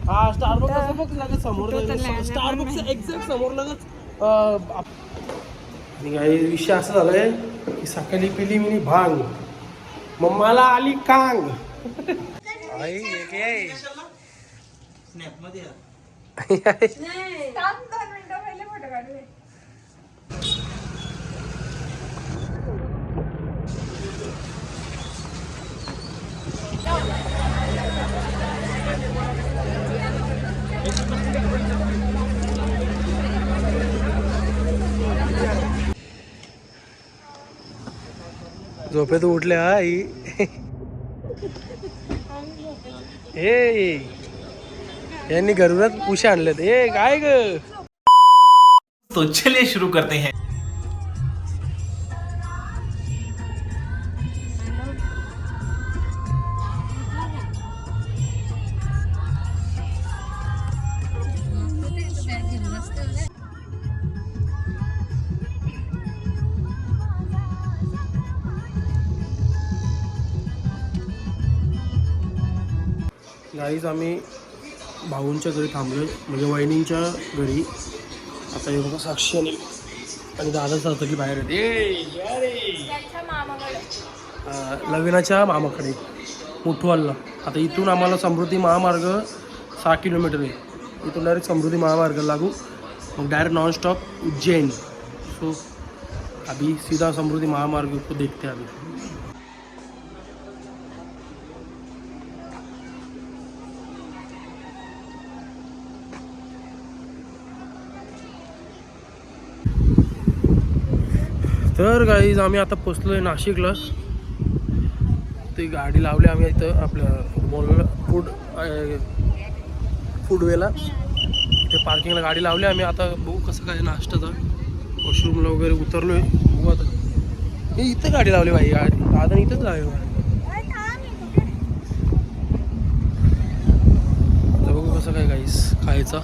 हा स्टारबक्स लगेच समोर, स्टारबक्स एक्झॅक्ट समोर लगेच. आणि काही विषय असं झालाय की सकाळी पिली मी भांग, मग मला आली कांग. आई झोपेत उठल्या आई. ए यांनी घरूनच पुशे आणलेत. ए काय ग. तो चलिए शुरू करते हैं. गाईज आम्ही भाऊंच्या घरी थांबलोय, म्हणजे वहिनींच्या घरी. आता हे बघा साक्षी आणि दादा सार्थकी बाहेर येते लविनाच्या मामाकडे मोठवालला. आता इथून आम्हाला समृद्धी महामार्ग 6 किलोमीटर आहे. इथून डायरेक्ट समृद्धी महामार्ग लागू, मग डायरेक्ट नॉनस्टॉप उज्जैन. सो अभी सीधा समृद्धि महामार्ग को देखते हैं अभी. तर गाईज आम्ही आता पोचलोय नाशिकला. ती गाडी लावली आम्ही इथं आपल्या फूडवेला. ते पार्किंगला गाडी लावली आम्ही. आता बघू कसं काय नाश्त्याचा. वॉशरूमला वगैरे उतरलोय. बघू आता. हे इथं गाडी लावली बाई. दादा इथंच लावली. आता बघू कसं काय गाईस खायचा.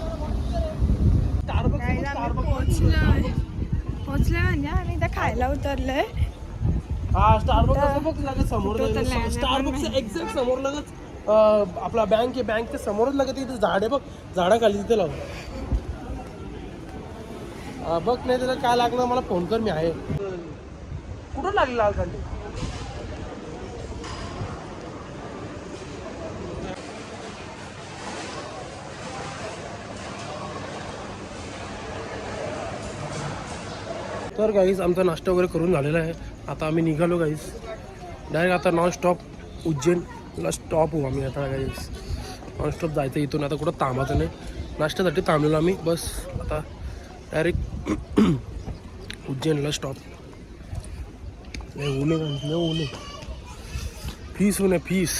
पोचलोय म्हणजे आम्ही इथं खायला उतरलोय. हा स्टारबक्स लगेच समोर. स्टारबक्स एक्झॅक्ट समोर लगेच आपला बँक आहे. बँकच्या समोरच लगेच इथे झाड आहे बघ. झाडाखाली तिथे लावून बघ. नाही त्याला काय लागलं मला फोन कर, मी आहे. कुठं लागली लाल कांडी. तर गाईज आमचा नाश्ता वगैरे करून झालेला आहे. आता आम्ही निघालो गाईज. डायरेक्ट आता नॉन स्टॉप उज्जैनला स्टॉप होऊ आम्ही आता गाईज. नॉन स्टॉप जायचं इथून. आता कुठं थांबायचं नाही. नाश्त्यासाठी थांबलेलो आम्ही बस. आता डायरेक्ट उज्जैनला स्टॉप. ऊन आहे, ऊन आहे. फीस ऊन आहे, फीस.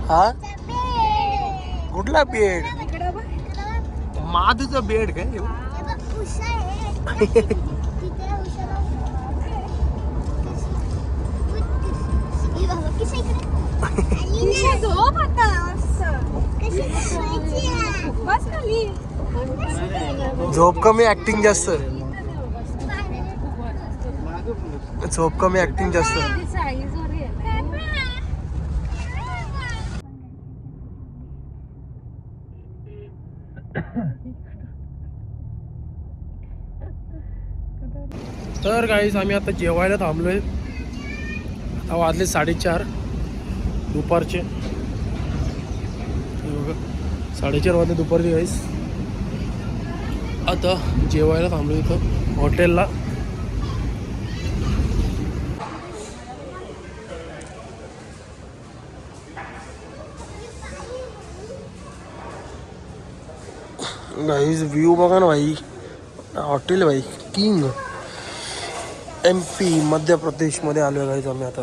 हा कुठला बेड. माधूचा बेड काय. झोप कमी ऍक्टिंग जास्त. झोप कमी ऍक्टिंग जास्त. तर गाईज आम्ही आता जेवायला थांबलोय. आता वाजले 4:30 दुपारचे. 4:30 वाजले दुपारचे गाईज. आता जेवायला थांबलो इथं हॉटेलला. गाईज व्ह्यू बघा ना भाई. हॉटेल भाई किंग. MP मध्य प्रदेशमध्ये आलो आहे आम्ही आता.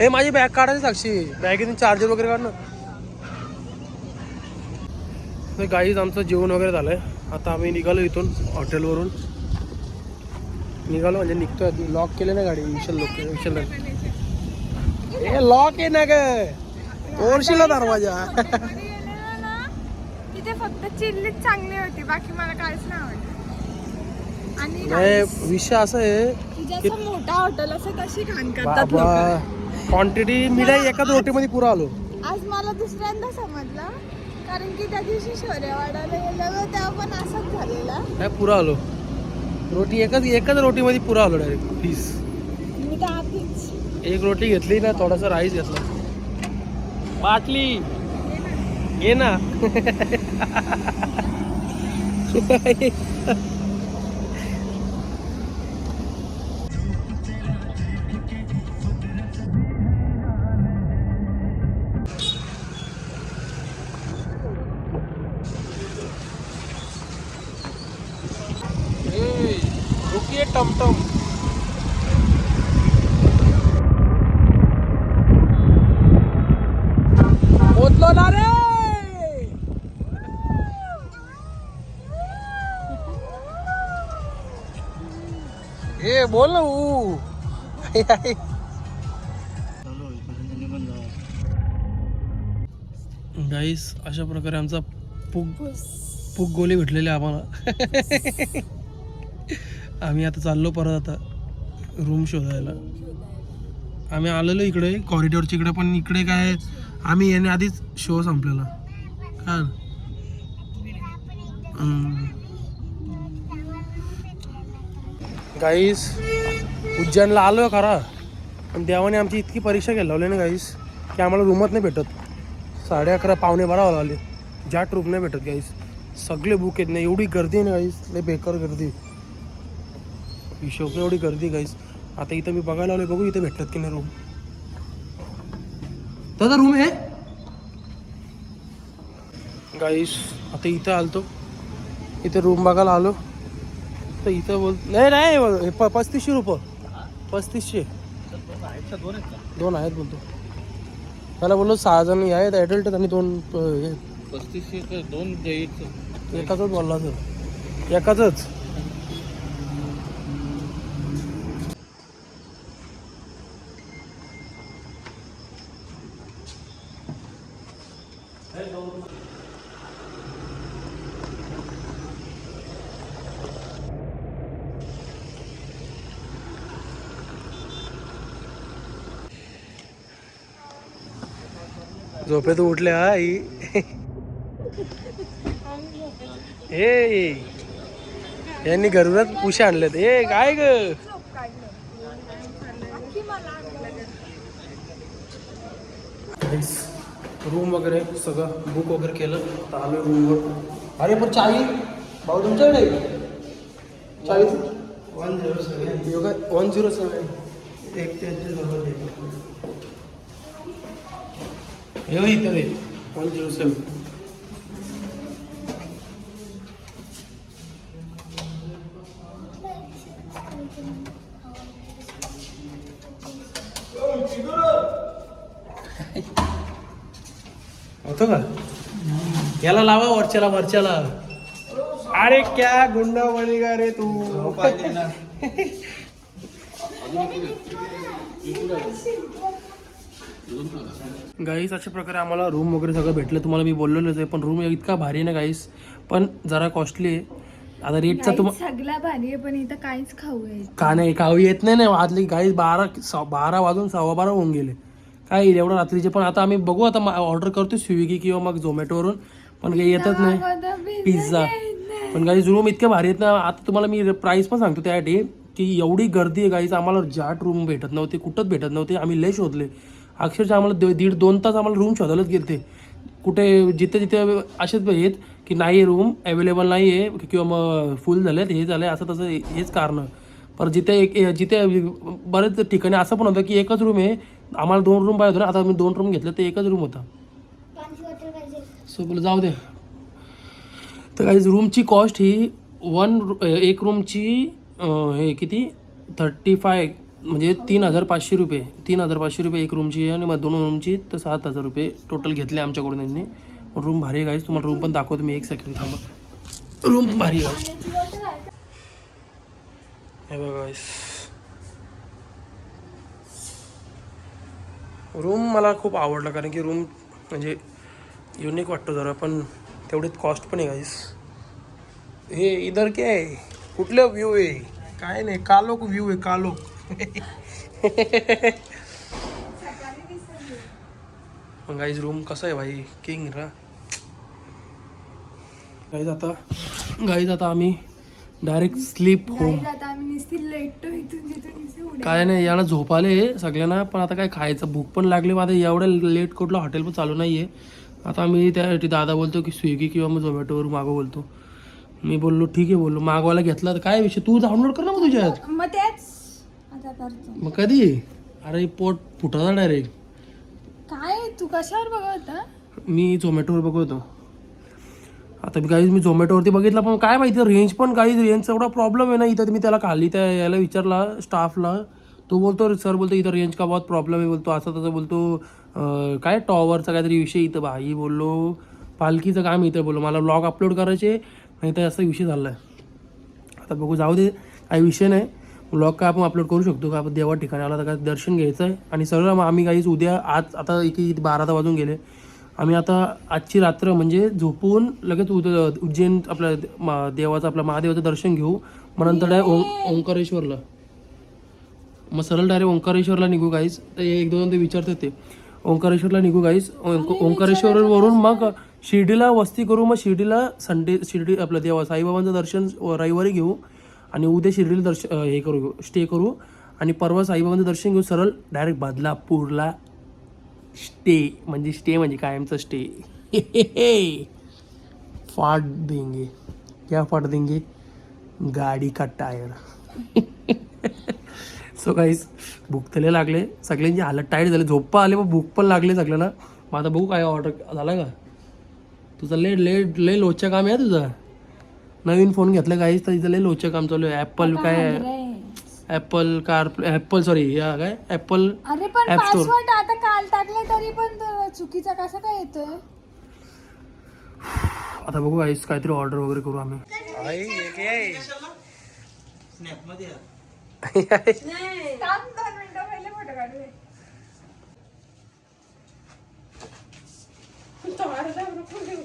हे माझी बॅग काढायची साक्षी, बॅगेतून चार्जर वगैरे काढ ना. गाईज आमचं जेवण वगैरे झालंय. आता आम्ही निघालो इथून हॉटेलवरून. निघालो म्हणजे निघतोय. लॉक केले ना गाडी. विशाल हे लॉक आहे ना ग, ओरशीला दरवाजा. तिथे फक्त चिल्लीच चांगली होती, बाकी मला काहीच नाही आवडलं. आणि नाही विषय असं आहे की मोठा हॉटेल असं कशी घाण करतात लोक. क्वांटिटी मी नाही एकाच रोटीमध्ये पुरा आलो. आज मला दुसऱ्यांदा समजलं, कारण की त्या दिवशी शौर्यवाडाला गेलो तेव्हा पण असंच झालेला. नाही पुरा आलो. रोटी एकाच रोटीमध्ये पुरा आलो डायरेक्ट पीस. मी तर आधीच एक रोटी घेतली ना, थोडासा राईस घेतला. बाटली ये ना. रुकिए टमटम. पोचलो ना रे. हे बोल ना गाईस. अशा प्रकारे आमचा पुग गोली भेटलेली आम्हाला. आम्ही आता चाललो परत आता रूम शोधायला. आम्ही आलेलो इकडे कॉरिडॉरच्या इकडे, पण इकडे काय आम्ही येणे आधीच शो संपलेला. काय गाईस उज्जैनला आलो खरा, पण देवाने आमची इतकी परीक्षा घ्यायला लावली ना गाईस की आम्हाला रूमच नाही भेटत. 11:30 पावणे 12 आले. जाट रूम नाही भेटत गाईस. सगळे बुक आहेत. नाही एवढी गर्दी आहे ना गाईस, लय बेकार गर्दी. हिशोबने एवढी गर्दी गाईस. आता इथं मी बघायला आलोय, बघू इथे भेटतात की नाही रूम. दादा रूम आहे गाईस. आता इथं आलतो, इथे रूम बघायला आलो तर इथं नाही 3500 रुपये. 3500 दोन आहेत बोलतो. त्याला बोललो 6 जण आहेत ॲडल्ट आणि 2 3500 2 एकाच बोलला सर. एकाच झोपेत उठले आई. हे यांनी घरूनच पुशे आणलेत. हे काय ग. रूम वगैरे सगळं बुक वगैरे केलं. तर आलो रूमवर. अरे पण चावी भाऊ तुमच्याकडे चावी 107 एक हे इथं 107. होतो का याला लावा वरच्याला. अरे क्या गुंडा बनेगा रे तू. गाईस अशा प्रकारे आम्हाला रूम वगैरे सगळं भेटलं. तुम्हाला मी बोललेलोच आहे, पण रूम इतका भारी आहे ना गाईस, पण जरा कॉस्टली आहे. आता रेटचा सगळा भारी आहे, पण इथं काहीच का नाही खाऊ येत नाही. वाजली गाईस 12 वाजून 12:15 होऊन गेले. काय एवढं रात्रीचे. पण आता आम्ही बघू, आता ऑर्डर करतो स्विगी किंवा मग झोमॅटोवरून, पण काही येतच नाही पिझ्झा. पण गाईस रूम इतके भारी आहेत ना. आता तुम्हाला मी प्राईस पण सांगतो त्यासाठी की एवढी गर्दी आहे गाईस. आम्हाला जाट रूम भेटत नव्हते, कुठंच भेटत नव्हते. आम्ही लय शोधले. अक्षरशः आम्हाला 1.5-2 तास आम्हाला रूम शोधायलाच गेलते. कुठे जिथे असेच आहेत की नाही रूम अवेलेबल नाही आहे किंवा मग फुल झाले हे झालं असं तसं हेच कारण. पर जिथे बरेच ठिकाणी असं पण होतं की एकच रूम आहे, आम्हाला 2 रूम पाहिजे होते ना, आता आम्ही 2 रूम घेतले तर एकच रूम होता. सो बोला जाऊ दे. तर काही रूमची कॉस्ट ही एक रूमची हे किती 35 म्हणजे 3,500 रुपये 3,500 रुपये एक रूमची आहे आणि मग 2 रूमची तर 7,000 रुपये टोटल घेतले आमच्याकडून त्यांनी. रूम भारी आहे गाईस, तुम्हाला रूम पण दाखवतो मी, एक सेकंड थांबा. रूम भारी आहे हे बघा गाईस. रूम मला खूप आवडला कारण की रूम म्हणजे युनिक वाटतो जरा, पण तेवढीच कॉस्ट पण आहे गाईस. हे इधर काय आहे, कुठलं व्ह्यू आहे काय नाही, कालोख व्ह्यू आहे कालोख. मग गाईज रूम कसा आहे भाई, किंग रा. गाईज आता आम्ही डायरेक्ट स्लीप होम. काय नाही याला झोप आले सगळ्यांना, पण आता काय खायचं, भूक पण लागली. माझं एवढं लेट कुठलं हॉटेल पण चालू नाही आहे. आता आम्ही त्यासाठी दादा बोलतो की स्विगी किंवा मग झोमॅटोवर मागव बोलतो. मी बोललो ठीक आहे, बोललो मागवायला घेतला तर काय विषय, तू डाउनलोड कर ना मग तुझ्यात. मग तेच आता करतो. मग कधी अरे पोट फुटायला डायरेक्ट. काय तू कशावर बघत होता? मी झोमॅटोवर बघतो. आता मी झोमॅटोवरती बघितला, पण काय माहिती रेंज पण रेंजचा एवढा प्रॉब्लेम आहे ना इथं. मी त्याला खाली त्या याला विचारला स्टाफला, तो बोलतो सर बोलतो इथं रेंज का बहुत प्रॉब्लेम आहे बोलतो, असं तसं बोलतो. काय टॉवरचा काहीतरी विषय इथं. भाई बोललो पालखीचं काम इथं, बोललो मला ब्लॉग अपलोड करायचे नाही तर असा विषय झाला आहे. आता बघू जाऊ दे, काही विषय नाही. ब्लॉग काय आपण अपलोड करू शकतो का, आपण देवा ठिकाणी आला तर काय दर्शन घ्यायचं आहे. आणि सगळं मग आम्ही काहीच उद्या आज आता 12 वाजून गेले. आम्ही आता आजची रात्र म्हणजे झोपून लगेच उज्जैन आपल्या देवाचं आपल्या महादेवाचं दर्शन घेऊ. मग नंतर डायरेक्ट ओंकारेश्वरला, मग सरळ डायरेक्ट ओंकारेश्वरला निघू गाईस. तर 1-2 ते विचारतात ते ओंकारेश्वरला निघू गाईस. ओंकारेश्वरवरून मग शिर्डीला वस्ती करू. मग शिर्डी आपलं देवा साईबाबांचं दर्शन रविवारी घेऊ आणि उद्या शिर्डीला हे करू, स्टे करू. आणि परवा साईबाबांचं दर्शन घेऊ, सरळ डायरेक्ट बदलापूरला स्टे म्हणजे कायमचा स्टे. फाट देंगे क्या फाट देंगे गाडी का टायर. सो गाईस भूक तले लागले, सगळ्यांची हालत टाईट झाली, झोप्पा आले पण भूक पण लागले सगळ्यांना. मग आता बघू काय ऑर्डर झाला का तुझं. लय लोच्या काम आहे तुझं. नवीन फोन घेतला गाईस तर तिचं लय लोच्या काम चालू आहे. ॲपल सॉरी काय ॲपल अरे पण ॲप स्टोर. पासवर्ड आता काल टाकले तरी पण चुकीचा कसा काय येतोय. आता बघू गाईस काहीतरी ऑर्डर वगैरे करू आम्ही.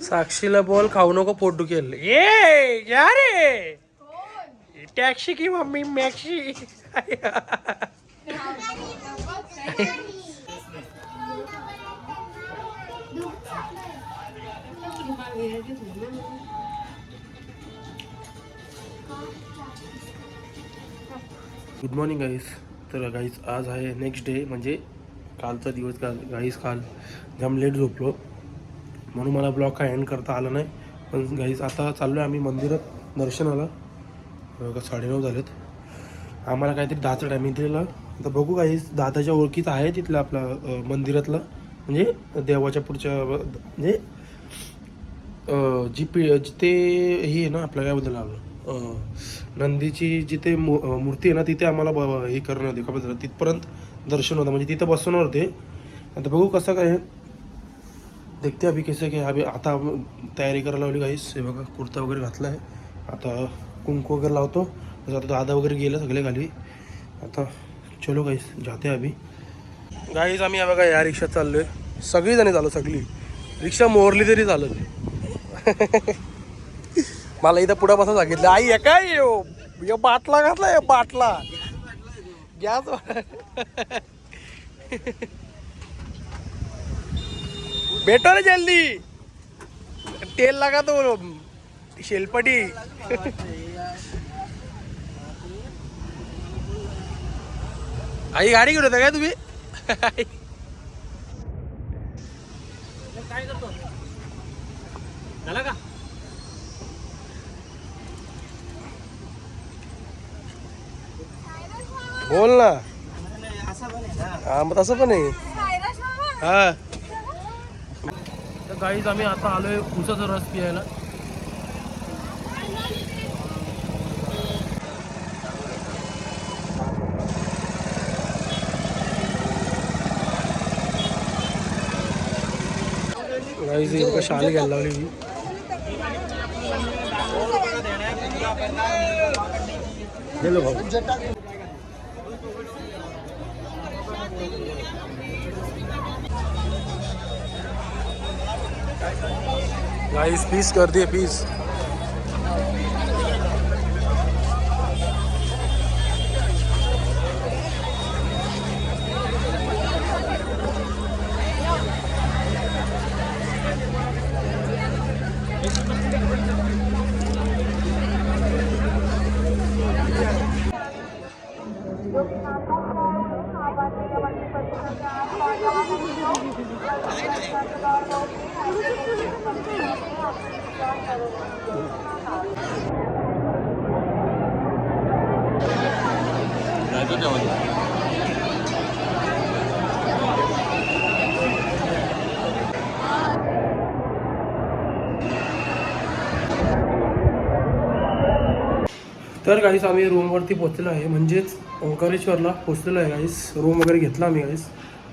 साक्षीला बोल खाऊ नको पोट दुखेल. ये या रे टॅक्सी की मम्मी मॅक्सी. गुड मॉर्निंग गाईस. तर गाईस आज आहे नेक्स्ट डे, म्हणजे कालचा दिवस. गाईस काल जाम लेट झोपलो म्हणून मला ब्लॉग काय एंड करता आला नाही. पण गाईस आता चाललो आहे आम्ही मंदिरात दर्शनाला. 9:30 झालेत. आम्हाला काहीतरी 10चा टायमिंग दिलेला. आता बघू गाईस दादाच्या ओळखीचं आहे तिथलं आपला मंदिरातला, म्हणजे देवाच्या पुढच्या म्हणजे जिथे हे आहे ना आपलं काय बद्दल आलं नंदीची जिथे मूर्ती आहे ना तिथे आम्हाला हे करणं होते का बद्दल तिथपर्यंत दर्शन होतं, म्हणजे तिथं बसवणार होते. आता बघू कसं काय देखते अभि कैसे काय. अभि आता तयारी करायला लावली गाईस. हे बघा कुर्ता वगैरे घातला आहे. आता कुंकू वगैरे लावतो. आता दादा वगैरे गेलं सगळे खाली. आता चलो गाईस जाते अभि. गाईस आम्ही या बघा या रिक्षात चाललो आहे. सगळीजणी चालू, सगळी रिक्षा मोरली तरी चालत. मला इथं पुढं बसा सांगितलं. आई आहे काय यो बाटला घातला बाटला गॅस. बेटो रे जल्दी तेल लगा तो शेलपटी. आई गाडी घेऊन होता काय तुम्ही. काय करतो झाला का बोल ना. हा मग तसं पण आहे. हा तर गाईज आम्ही आता आलोय उसाचा रस पियायला. गाईज एका शाल घ्यायला लावली मी. गेलो भाऊ. गाइस पीस कर दिए पीस. तर गाईस आम्ही रूमवरती पोचलेलो आहे, म्हणजेच ओंकारेश्वरला पोचलेलो आहे गाईस. रूम वगैरे घेतला आम्ही गाईस.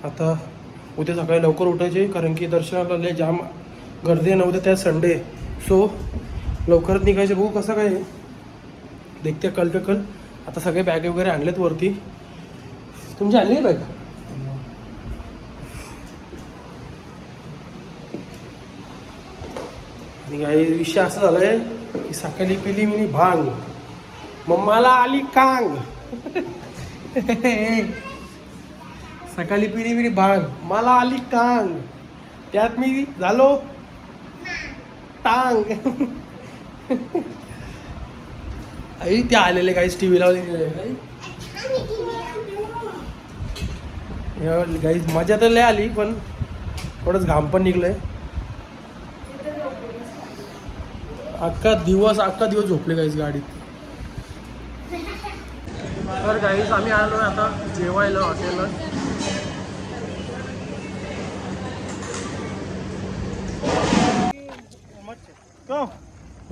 आता उद्या सकाळी लवकर उठायचे कारण की दर्शनाला लय जाम गर्दी नव्हते, त्या संडे. सो लवकरच निघायचे. बघू कसं काय देखते कल पे कल. आता सगळे बॅग वगैरे आणलेत वरती. तुमची आणली बॅग? आणि काही विषय असा झालाय की सकाळी पिली मी भांग, मम्माला आली कांग. सकाळी पिली मी भांग, मला आली कांग, त्यात मी झालो टांग. आई ते आलेले काही टी व्ही लावलेले गाईज. मजा तर लय आली पण थोडंच घाम पण निघलंय. अख्खा दिवस झोपले गाईज गाडीत. तर गाईज आम्ही आलो आता जेवायला हॉटेलला.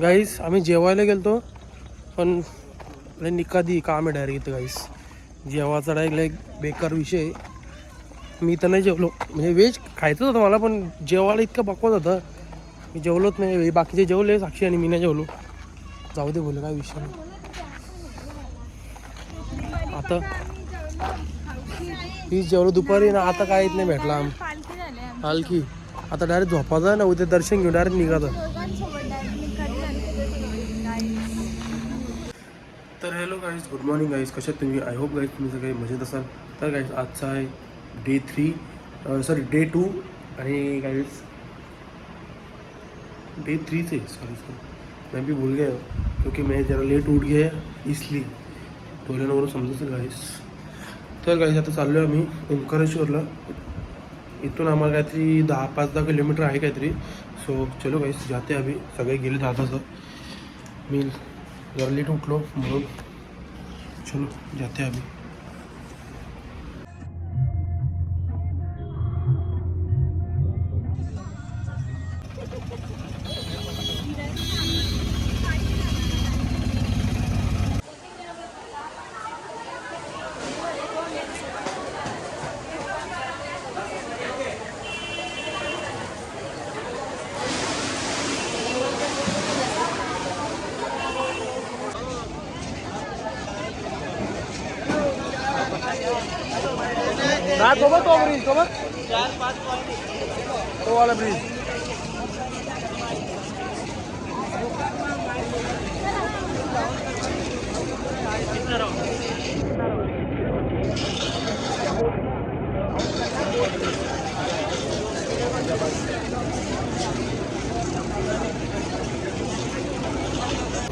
गाईज आम्ही जेवायला गेलतो पण निकादी काम आहे डायरेक्ट इथं गाईस. जेवायचा डायरेक्ट एक बेकार विषय आहे. मी तर नाही जेवलो, म्हणजे व्हेज खायचं होतं मला पण जेवायला इतकं बकवास होतं मी जेवलोच नाही. बाकीचे जेवले, साक्षी आणि मी नाही जेवलो. जाऊ दे बोल, काय विषय नाही. आता मी जेवलो दुपारी ना, आता काहीच नाही भेटला. पालखी आता डायरेक्ट झोपायचं ना, उद्या दर्शन घेऊन डायरेक्ट निघायचं. तर hello guys, good morning guys. कशात तुम्ही? आय होप गाईज तुम्ही सगळे मजेत असाल. तर गाईज आजचा आहे डे 2 आणि गाईज डे 3 से सॉरी मैं भी भूल गया क्योंकि मैं ज़रा लेट उठ गया इसलिए टोलेनवरून समजायचं गाईज. तर गाईज आता चाललो आहे आम्ही ओंकारेश्वरला. इथून आम्हाला काहीतरी 10 किलोमीटर आहे काहीतरी. सो चलो गाईज जाते अभी. सगळे गेले 10 तास. मी जरा लेट उठलो म्हणून चलो जाते अभी. तो ब्रिज तो वाला ब्रिज.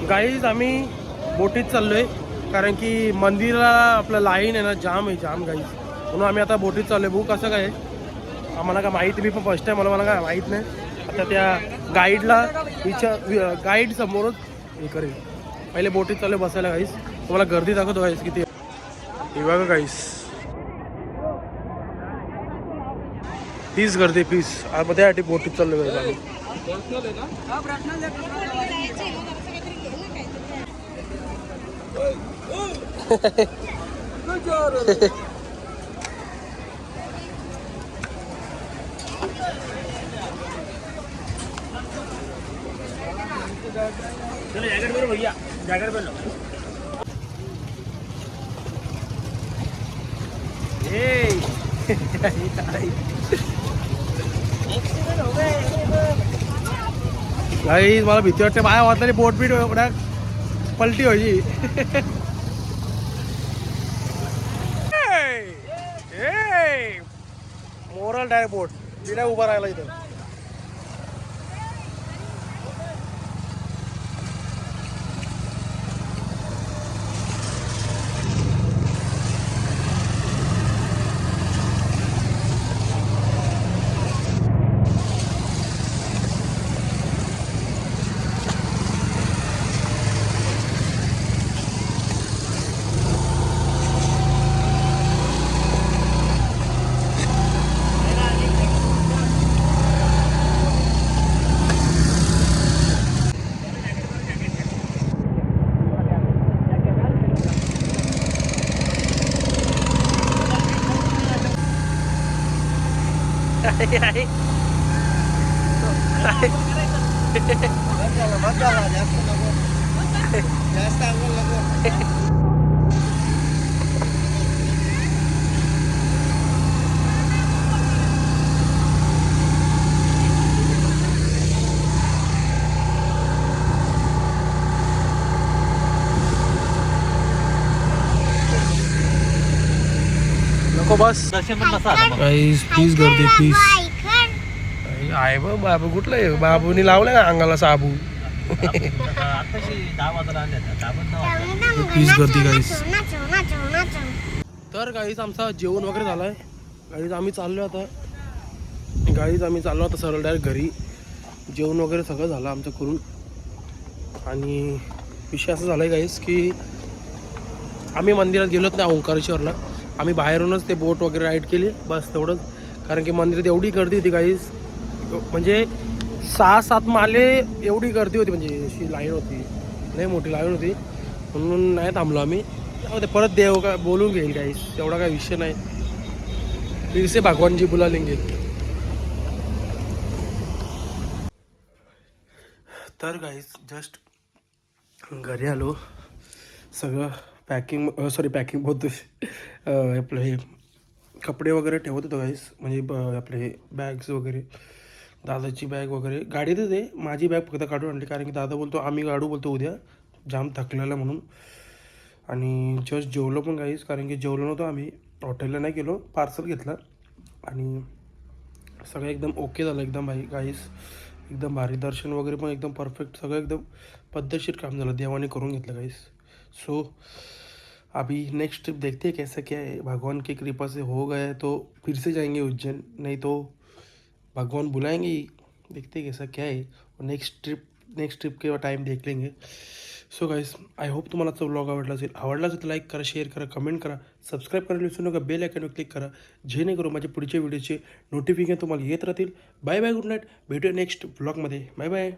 गाईज आम्ही बोटीत चाललोय कारण की मंदिराला आपलं लाईन आहे ना, जाम आहे जाम गाईज. म्हणून आम्ही आता बोटीत चाललोय. भाऊ कसं काय आम्हाला काय माहिती, मी पण फर्स्ट टाईम, मला काय माहीत नाही. आता त्या गाईडला गाईड समोरच हे करेल. पहिले बोटीत चाललोय बसायला गाईज. तुम्हाला गर्दी दाखवतो गाईज किती. हे बघा गाईस, पीस गर्दी पीस मध्ये आधी बोटीत चाललो गाईस आम्ही. भैया जॅकेट पहन लो. गाईस मला भीती वाटते, माझ्या वाटलं बोट बीट एवढ्या पलटी व्हायची. मोरल डाय बोट तिला उभा राहिला इथं. नको बस दर्शन पण बसा गाईस, प्लीज गर्दी प्लीज. आहे बघ बाबू, कुठलं आहे बाबूनी लावलंय ना अंगाला साबू. प्लीज गर्दी गाईस. तर गाईस आमचा जेवण वगैरे झालाय गाईस. आम्ही चाललो आता सरळ डायरेक्ट घरी. जेवण वगैरे सगळं झालं आमचं करून. आणि विषय असा झालाय गाईस की आम्ही मंदिरात गेलोच नाही ओंकारेश्वरला. आम्ही बाहेरूनच ते बोट वगैरे राईड केली बस तेवढंच. कारण की मंदिरात एवढी गर्दी होती गाईस, म्हणजे 6-7 माले एवढी गर्दी होती, म्हणजे अशी लाईन होती, लई मोठी लाईन होती. म्हणून नाही थांबलो आम्ही. ते परत देव का बोलून घेईल गाईस, एवढा काय विषय नाही. फिर से भगवान जी बुला लेंगे. तर गाईस जस्ट घरी आलो. सगळं पॅकिंग बोलतो आपलं हे कपडे वगैरे ठेवत होतो गाईस. म्हणजे आपले बॅग्स वगैरे, दादाची बॅग वगैरे गाडीतच आहे. माझी बॅग फक्त काढून आणली कारण की दादा बोलतो आम्ही काढू बोलतो उद्या, जाम थकलेला म्हणून. आणि जस्ट जेवलो पण गाईस, कारण की जेवलो नव्हतो आम्ही, हॉटेलला नाही गेलो, पार्सल घेतलं. आणि सगळं एकदम ओके झालं एकदम भाई गाईस. एकदम भारी दर्शन वगैरे पण एकदम परफेक्ट, सगळं एकदम पद्धतशीर काम झालं, देवाने करून घेतलं गाईस. सो अभी नेक्स्ट ट्रिप देखते हैं कैसा क्या है. भगवान की कृपा से हो गया तो फिर से जाएंगे उज्जैन, नहीं तो भगवान बुलाएंगे ही. देखते हैं कैसा क्या है. और नेक्स्ट ट्रिप के टाइम देख लेंगे. सो गाइस आय होप तुम्हाला आजचा व्लॉग आवडला असेल तर लाईक करा, शेअर करा, कमेंट करा, सबस्क्राईब करायला विसरू नका. बेल आयकॉनवर क्लिक करा, जेणेकरून माझ्या पुढच्या व्हिडिओचे नोटिफिकेशन तुम्हाला येत राहतील. Bye bye, good night. भेटूया नेक्स्ट व्लॉगमध्ये. Bye bye.